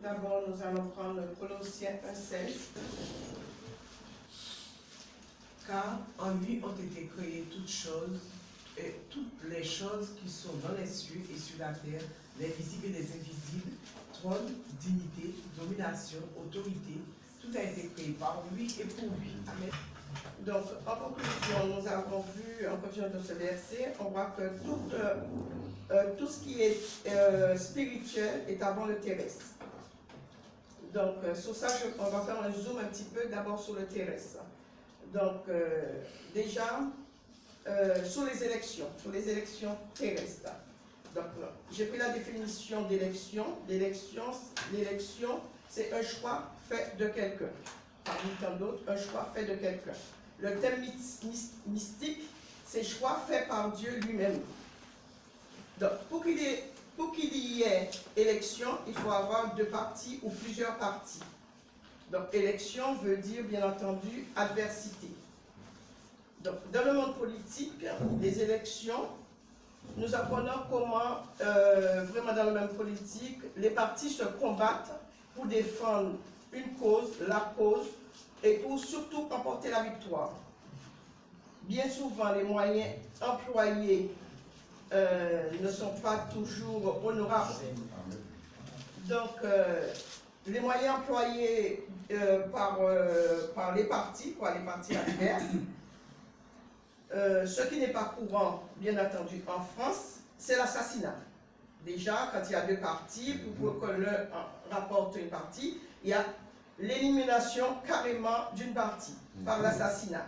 D'abord, nous allons prendre Colossiens 1,16. Car en lui ont été créées toutes choses, et toutes les choses qui sont dans les cieux et sur la terre, les visibles et les invisibles, trône, dignité, domination, autorité, tout a été créé par lui et pour lui. Amen. Donc, en conclusion, nous avons vu, en conclusion de ce verset, on voit que tout ce qui est spirituel est avant le terrestre. Donc, sur ça, on va faire un zoom un petit peu d'abord sur le terrestre. Donc, déjà, sur les élections terrestres. Donc, j'ai pris la définition d'élection. L'élection, c'est un choix fait de quelqu'un. Parmi tant d'autres, un choix fait de quelqu'un. Le thème mystique, c'est choix fait par Dieu lui-même. Donc, pour qu'il y ait élection, il faut avoir deux partis ou plusieurs partis. Donc, élection veut dire, bien entendu, adversité. Donc, dans le monde politique, les élections, nous apprenons comment, vraiment dans le même politique, les partis se combattent pour défendre une cause, la cause, et pour surtout emporter la victoire. Bien souvent, les moyens employés ne sont pas toujours honorables. Donc, les moyens employés par les partis adverses, ce qui n'est pas courant, bien entendu, en France, c'est l'assassinat. Déjà, quand il y a deux partis, pour que l'un rapporte une partie, il y a l'élimination carrément d'une partie par l'assassinat.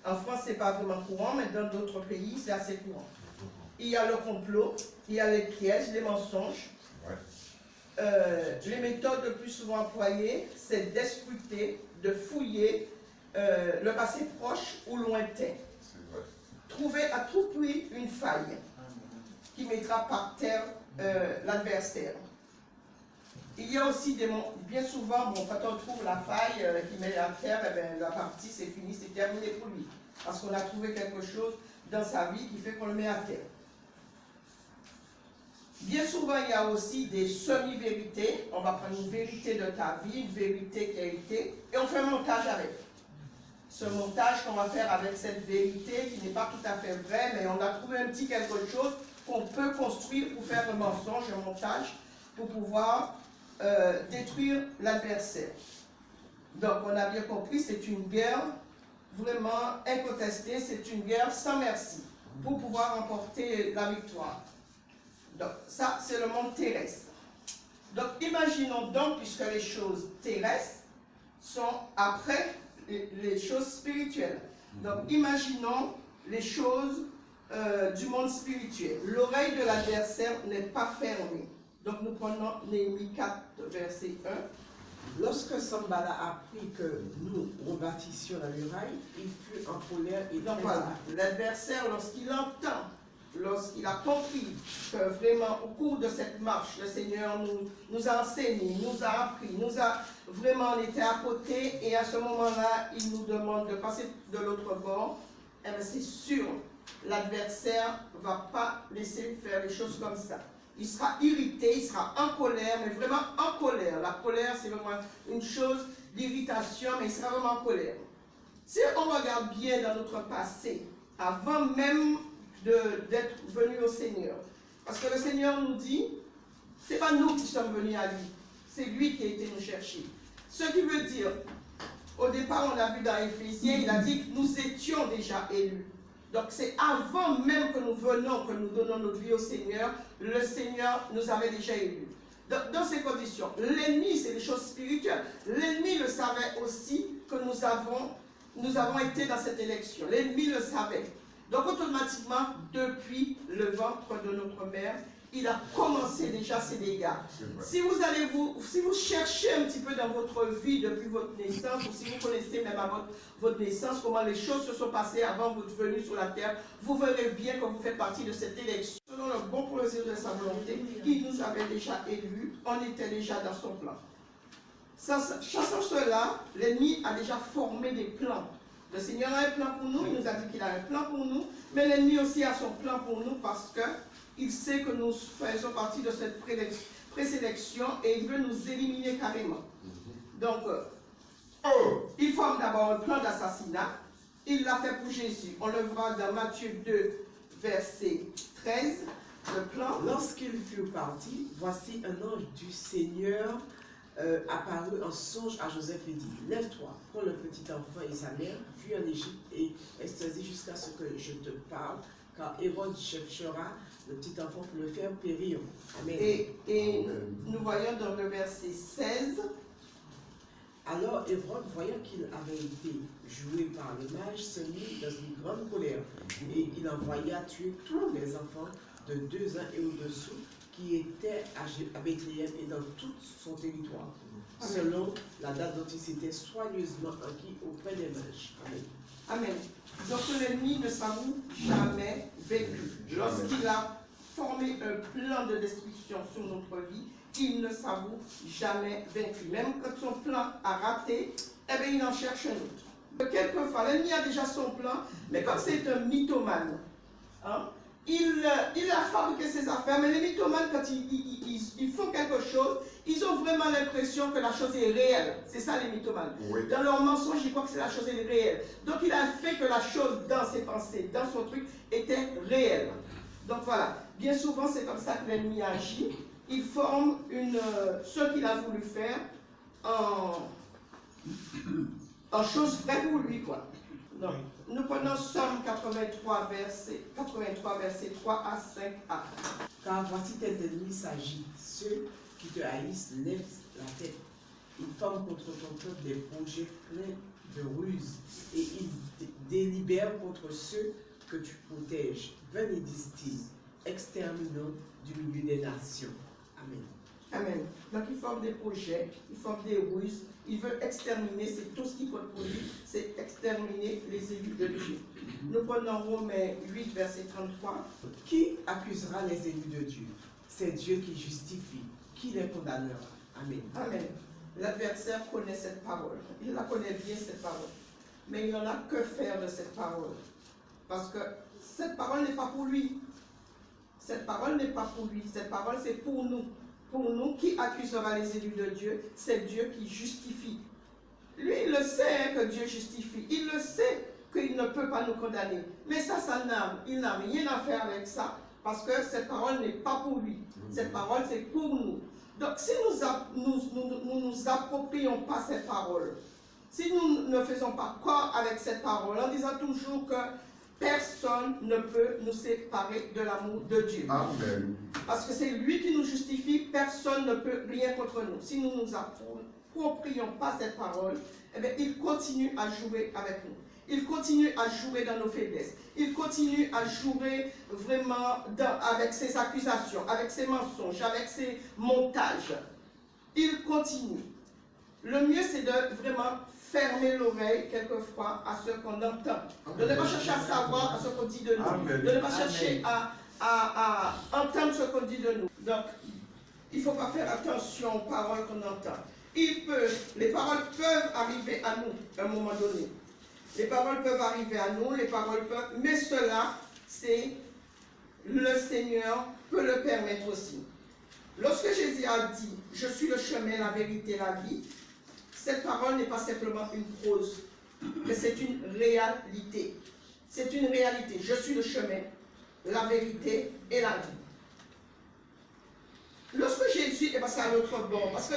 En France, ce n'est pas vraiment courant, mais dans d'autres pays, c'est assez courant. Il y a le complot, il y a les pièges, les mensonges. Les méthodes le plus souvent employées, c'est d'escruter, de fouiller le passé proche ou lointain. Trouver à tout prix une faille qui mettra par terre l'adversaire. Il y a aussi bien souvent, quand on trouve la faille qui met à terre, la partie c'est fini, c'est terminé pour lui. Parce qu'on a trouvé quelque chose dans sa vie qui fait qu'on le met à terre. Bien souvent, il y a aussi des semi-vérités. On va prendre une vérité de ta vie, une vérité qui a été, et on fait un montage avec. Ce montage qu'on va faire avec cette vérité qui n'est pas tout à fait vraie, mais on a trouvé un petit quelque chose qu'on peut construire pour faire un mensonge, un montage, pour pouvoir détruire l'adversaire. Donc, on a bien compris, c'est une guerre vraiment incontestée, c'est une guerre sans merci, pour pouvoir remporter la victoire. Donc, ça, c'est le monde terrestre. Donc, imaginons donc, puisque les choses terrestres sont après les choses spirituelles. Donc, imaginons les choses du monde spirituel. L'oreille de l'adversaire n'est pas fermée. Donc, nous prenons Néhémie 4, verset 1. Lorsque Sanballat apprit que nous rebâtissions la muraille, il fut en colère et donc voilà, l'adversaire, lorsqu'il a compris que vraiment au cours de cette marche, le Seigneur nous a enseigné, nous a appris, on était à côté, et à ce moment-là, il nous demande de passer de l'autre bord, et bien c'est sûr, l'adversaire ne va pas laisser faire les choses comme ça. Il sera irrité, il sera en colère, mais vraiment en colère. La colère, c'est vraiment une chose d'irritation, mais il sera vraiment en colère. Si on regarde bien dans notre passé, avant même d'être venus au Seigneur, parce que le Seigneur nous dit, ce n'est pas nous qui sommes venus à lui, c'est lui qui a été nous chercher. Ce qui veut dire, au départ, on a vu dans Éphésiens, il a dit que nous étions déjà élus. Donc c'est avant même que nous venons, que nous donnons notre vie au Seigneur, le Seigneur nous avait déjà élus. Dans ces conditions, l'ennemi, c'est des choses spirituelles. L'ennemi le savait aussi que nous avons été dans cette élection. L'ennemi le savait. Donc automatiquement, depuis le ventre de notre mère, il a commencé déjà ses dégâts. Si vous cherchez un petit peu dans votre vie depuis votre naissance, ou si vous connaissez même à votre naissance comment les choses se sont passées avant votre venue sur la terre, vous verrez bien que vous faites partie de cette élection. Selon le bon plaisir de sa volonté, qui nous avait déjà élus, on était déjà dans son plan. Chassant cela, l'ennemi a déjà formé des plans. Le Seigneur a un plan pour nous, il nous a dit qu'il a un plan pour nous, mais l'ennemi aussi a son plan pour nous parce que il sait que nous faisons partie de cette présélection et il veut nous éliminer carrément. Donc, il forme d'abord un plan d'assassinat. Il l'a fait pour Jésus. On le voit dans Matthieu 2, verset 13. Le plan. Lorsqu'ils furent partis, voici un ange du Seigneur apparut en songe à Joseph et dit, lève-toi, prends le petit enfant et sa mère, fuis en Égypte et extasie jusqu'à ce que je te parle, car Hérode cherchera le petit enfant pour le faire périr. Amen. Et nous voyons dans le verset 16. Alors Hérode, voyant qu'il avait été joué par les mages, se mit dans une grande colère, et il envoya tuer tous les enfants de 2 ans et au-dessous qui étaient à Bethléem et dans tout son territoire, selon la date dont il s'était soigneusement acquis auprès des mages. Amen. Amen. Donc l'ennemi ne s'avoue jamais vaincu. Lorsqu'il a formé un plan de destruction sur notre vie, il ne s'avoue jamais vaincu. Même quand son plan a raté, eh bien, il en cherche un autre. Quelquefois, l'ennemi a déjà son plan, mais comme c'est un mythomane, hein, il a fabriqué ses affaires, mais les mythomanes, quand ils font quelque chose, ils ont vraiment l'impression que la chose est réelle. C'est ça les mythomanes. Oui. Dans leur mensonge, ils croient que la chose est réelle. Donc il a fait que la chose dans ses pensées, dans son truc, était réelle. Donc voilà, bien souvent c'est comme ça que l'ennemi agit. Il forme ce qu'il a voulu faire en chose vraie pour lui, quoi. Donc, nous prenons Somme 83, verset 3 à 5a. Car voici tes ennemis s'agitent, ceux qui te haïssent lèvent la tête. Ils forment contre ton peuple des projets pleins de ruses, et ils délibèrent contre ceux que tu protèges. Venez, disent-ils, exterminons du milieu des nations. Amen. Amen. Donc il forme des projets, il forme des ruses, il veut exterminer, c'est tout ce qui compte pour lui, c'est exterminer les élus de Dieu. Nous prenons Romains 8, verset 33. Qui accusera les élus de Dieu? C'est Dieu qui justifie. Qui les condamnera? Amen. Amen. L'adversaire connaît cette parole. Il la connaît bien, cette parole. Mais il n'en a que faire de cette parole. Parce que cette parole n'est pas pour lui. Cette parole n'est pas pour lui. Cette parole, c'est pour nous. Pour nous, qui accusera les élus de Dieu? C'est Dieu qui justifie. Lui, il le sait que Dieu justifie. Il le sait qu'il ne peut pas nous condamner. Mais ça il n'a rien à faire avec ça. Parce que cette parole n'est pas pour lui. Cette parole, c'est pour nous. Donc, si nous nous approprions pas cette parole, si nous ne faisons pas corps avec cette parole, en disant toujours que personne ne peut nous séparer de l'amour de Dieu. Amen. Parce que c'est lui qui nous justifie, personne ne peut rien contre nous. Si nous ne nous approprions pas cette parole, eh bien, il continue à jouer avec nous. Il continue à jouer dans nos faiblesses. Il continue à jouer vraiment avec ses accusations, avec ses mensonges, avec ses montages. Il continue. Le mieux, c'est de vraiment fermer l'oreille quelquefois à ce qu'on entend. De ne pas chercher à savoir ce qu'on dit de nous. Amen. De ne pas chercher à entendre ce qu'on dit de nous. Donc, il ne faut pas faire attention aux paroles qu'on entend. Les paroles peuvent arriver à nous à un moment donné. Les paroles peuvent arriver à nous, mais cela, c'est le Seigneur peut le permettre aussi. Lorsque Jésus a dit, je suis le chemin, la vérité, la vie, cette parole n'est pas simplement une prose, mais c'est une réalité. C'est une réalité. Je suis le chemin, la vérité et la vie. Lorsque Jésus est passé à l'autre bord, parce que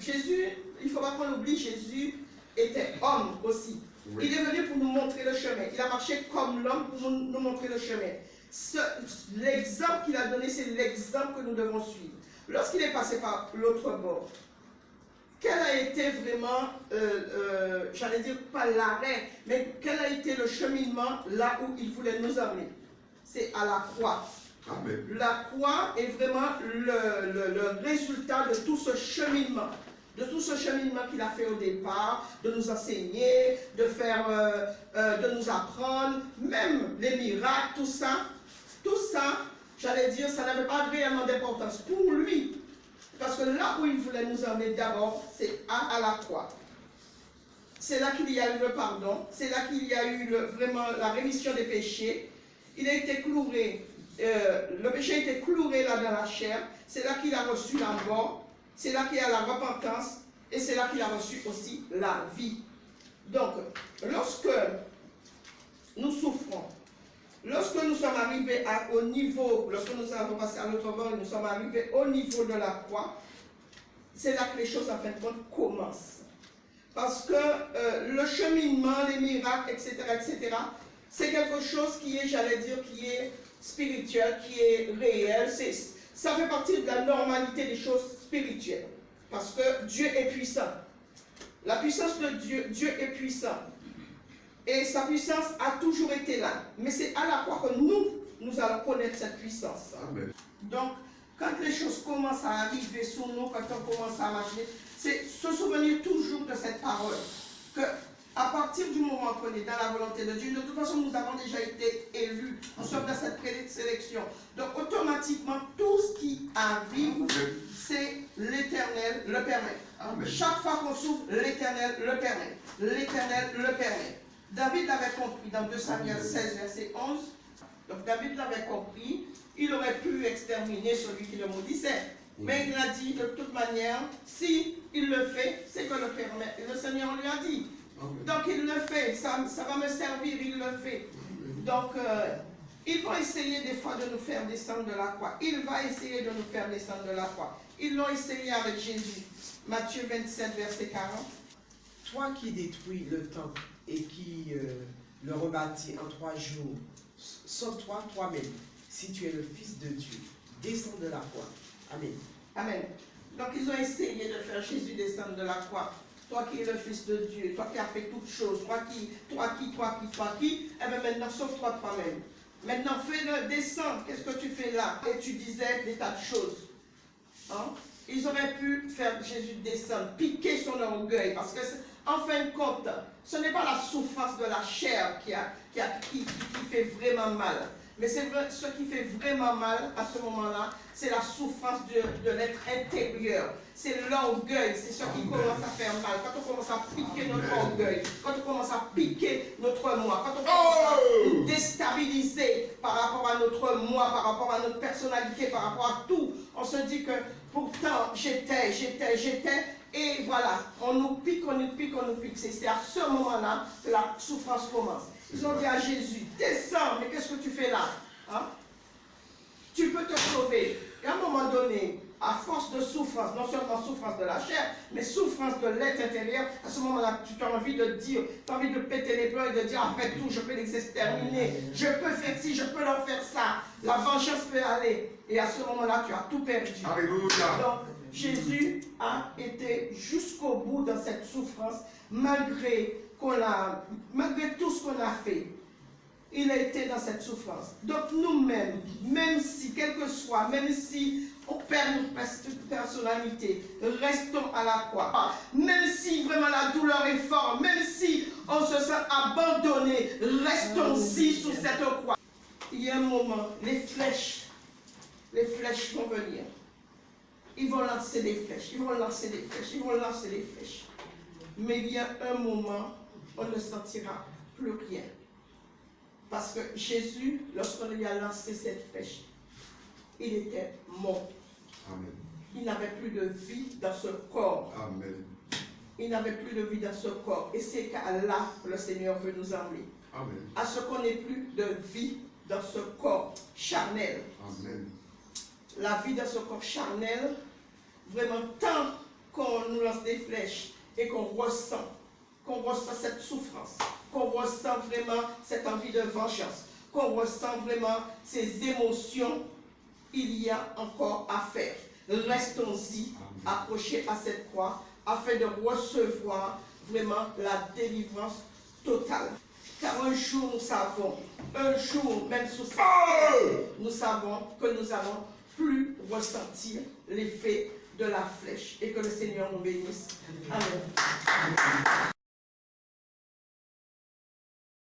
Jésus, il ne faut pas qu'on oublie, Jésus était homme aussi. Oui. Il est venu pour nous montrer le chemin. Il a marché comme l'homme pour nous montrer le chemin. L'exemple qu'il a donné, c'est l'exemple que nous devons suivre. Lorsqu'il est passé par l'autre bord, quel a été vraiment, j'allais dire pas l'arrêt, mais quel a été le cheminement là où il voulait nous amener? C'est à la croix. Amen. La croix est vraiment le résultat de tout ce cheminement. De tout ce cheminement qu'il a fait au départ, de nous enseigner, de nous apprendre, même les miracles, tout ça, j'allais dire, ça n'avait pas réellement d'importance pour lui. Parce que là où il voulait nous emmener d'abord, c'est à la croix. C'est là qu'il y a eu le pardon, c'est là qu'il y a eu vraiment la rémission des péchés. Il a été cloué le péché était cloué là dans la chair, c'est là qu'il a reçu la mort, c'est là qu'il y a la repentance, et c'est là qu'il a reçu aussi la vie. Donc, lorsque nous souffrons, lorsque nous sommes arrivés au niveau, lorsque nous avons passé à l'autre bord, nous sommes arrivés au niveau de la croix, c'est là que les choses, en fin de compte, commencent. Parce que le cheminement, les miracles, etc., c'est quelque chose qui est, j'allais dire, qui est spirituel, qui est réel. Ça fait partie de la normalité des choses spirituelles. Parce que Dieu est puissant. La puissance de Dieu, Dieu est puissant. Et sa puissance a toujours été là. Mais c'est à la croix que nous allons connaître cette puissance. Amen. Donc, quand les choses commencent à arriver sur nous, quand on commence à marcher, c'est se souvenir toujours de cette parole. Que à partir du moment qu'on est dans la volonté de Dieu, de toute façon, nous avons déjà été élus. Nous sommes dans cette présélection. Donc, automatiquement, tout ce qui arrive, c'est l'Éternel le permet. Amen. Chaque fois qu'on souffre, l'Éternel le permet. L'Éternel le permet. David l'avait compris dans 2 Samuel 16, verset 11. Donc, David l'avait compris. Il aurait pu exterminer celui qui le maudissait. Mais il a dit, de toute manière, si il le fait, c'est que le Seigneur lui a dit. Donc il le fait, ça va me servir, il le fait. Donc il va essayer des fois de nous faire descendre de la croix. Il va essayer de nous faire descendre de la croix. Ils l'ont essayé avec Jésus. Matthieu 27, verset 40. Toi qui détruis le temple et qui le rebâtis en 3 jours, sauve-toi toi-même, si tu es le Fils de Dieu. Descends de la croix. Amen. Amen. Donc ils ont essayé de faire Jésus descendre de la croix. Toi qui es le Fils de Dieu, toi qui as fait toutes choses, toi qui, eh bien maintenant sauve-toi toi-même. Maintenant fais-le descendre, qu'est-ce que tu fais là? Et tu disais des tas de choses. Hein? Ils auraient pu faire Jésus descendre, piquer son orgueil, parce que en fin de compte, ce n'est pas la souffrance de la chair qui fait vraiment mal. Mais c'est vrai, ce qui fait vraiment mal à ce moment-là, c'est la souffrance de l'être intérieur. C'est l'orgueil, c'est ce qui commence à faire mal. Quand on commence à piquer notre orgueil, quand on commence à piquer notre moi, quand on commence à nous déstabiliser par rapport à notre moi, par rapport à notre personnalité, par rapport à tout, on se dit que pourtant j'étais, et voilà, on nous pique. C'est à ce moment-là que la souffrance commence. Ils ont dit à Jésus, descends, mais qu'est-ce que tu fais là? Hein? Tu peux te sauver. Et à un moment donné, à force de souffrance, non seulement souffrance de la chair, mais souffrance de l'être intérieur, à ce moment-là, tu as envie de dire, tu as envie de péter les plombs et de dire, après tout, je peux les exterminer, je peux faire ci, je peux leur faire ça, la vengeance peut aller. Et à ce moment-là, tu as tout perdu. Alléluia. Donc, Jésus a été jusqu'au bout dans cette souffrance, malgré tout ce qu'on a fait. Il a été dans cette souffrance. Donc nous-mêmes, même si, quel que soit, même si on perd notre personnalité, restons à la croix. Même si vraiment la douleur est forte, même si on se sent abandonné, restons-y sous cette croix. Il y a un moment, les flèches vont venir. Ils vont lancer des flèches, Mais il y a un moment, on ne sentira plus rien. Parce que Jésus, lorsqu'on lui a lancé cette flèche, il était mort. Amen. Il n'avait plus de vie dans ce corps. Amen. Il n'avait plus de vie dans ce corps. Et c'est qu'à là que le Seigneur veut nous emmener. Amen. À ce qu'on n'ait plus de vie dans ce corps charnel. Amen. La vie dans ce corps charnel, vraiment, tant qu'on nous lance des flèches et qu'on ressent cette souffrance, qu'on ressent vraiment cette envie de vengeance, qu'on ressent vraiment ces émotions, il y a encore à faire. Restons-y, accrochés à cette croix, afin de recevoir vraiment la délivrance totale. Car un jour, nous savons, même sous cette terre, nous savons que nous n'allons plus ressentir l'effet de la flèche. Et que le Seigneur nous bénisse. Amen.